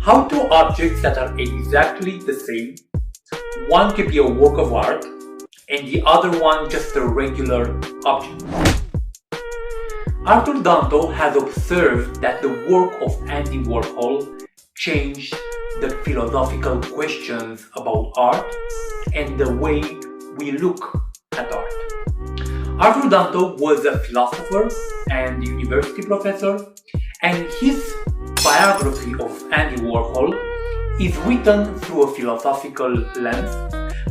How two objects that are exactly the same, one can be a work of art and the other one just a regular object. Arthur Danto has observed that the work of Andy Warhol changed the philosophical questions about art and the way we look at art. Arthur Danto was a philosopher and university professor, and his biography of Andy Warhol is written through a philosophical lens,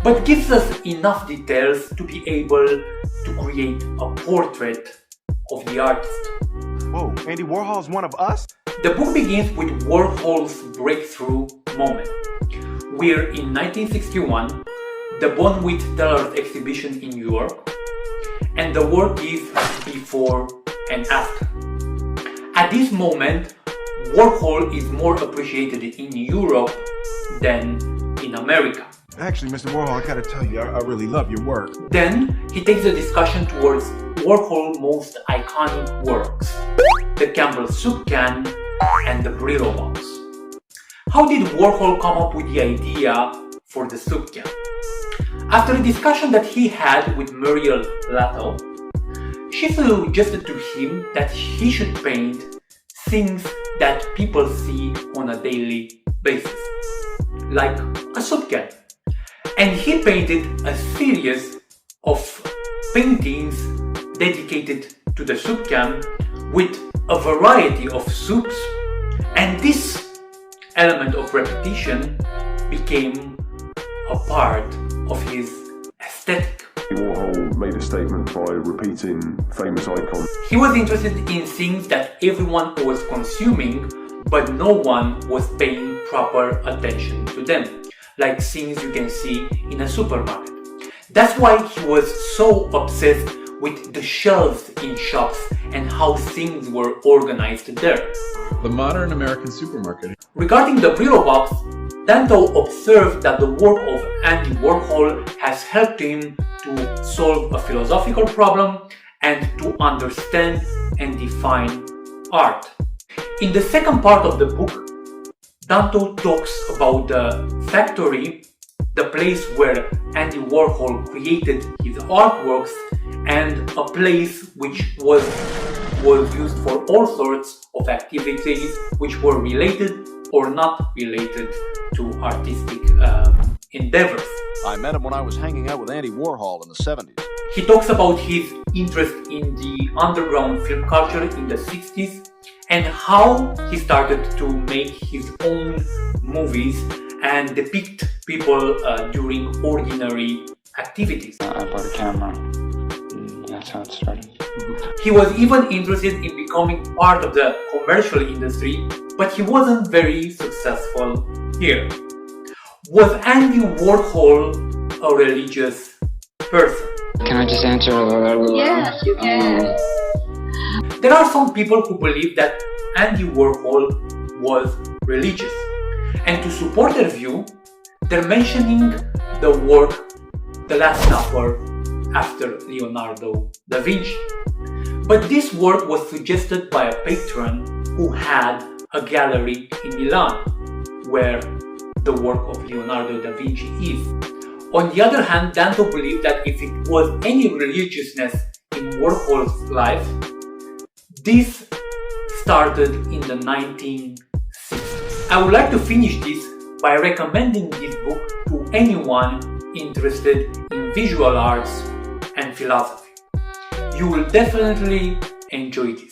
but gives us enough details to be able to create a portrait of the artist. Whoa, Andy Warhol's one of us? The book begins with Warhol's breakthrough moment, where in 1961, the Bonwit Tellers exhibition in New York, and the work is before and after. At this moment, Warhol is more appreciated in Europe than in America. Actually, Mr. Warhol, I gotta tell you, I really love your work. Then he takes the discussion towards Warhol's most iconic works, the Campbell soup can and the Brillo box. How did Warhol come up with the idea for the soup can? After a discussion that he had with Muriel Latto, she suggested to him that he should paint things that people see on a daily basis, like a soup can. And he painted a series of paintings dedicated to the soup can with a variety of soups, and this element of repetition became a part of his aesthetic. Warhol made a statement by repeating famous icons. He was interested in things that everyone was consuming, but no one was paying proper attention to them, like things you can see in a supermarket. That's why he was so obsessed with the shelves in shops and how things were organized there. The modern American supermarket. Regarding the Brillo box, Danto observed that the work of Andy Warhol has helped him to solve a philosophical problem and to understand and define art. In the second part of the book, Danto talks about the factory, the place where Andy Warhol created his artworks, and a place which was used for all sorts of activities which were related or not related to artistic endeavors. I met him when I was hanging out with Andy Warhol in the 70s. He talks about his interest in the underground film culture in the 60s and how he started to make his own movies and depict people during ordinary activities. I bought a camera. That's how it started. He was even interested in becoming part of the commercial industry, but he wasn't very successful here. Was Andy Warhol a religious person? Can I just answer? Yes, you can. There are some people who believe that Andy Warhol was religious, and to support their view, they're mentioning the work The Last Supper after Leonardo da Vinci. But this work was suggested by a patron who had a gallery in Milan, where the work of Leonardo da Vinci is. On the other hand, Danto believed that if it was any religiousness in Warhol's life, this started in the 1960s. I would like to finish this by recommending this book to anyone interested in visual arts and philosophy. You will definitely enjoy this.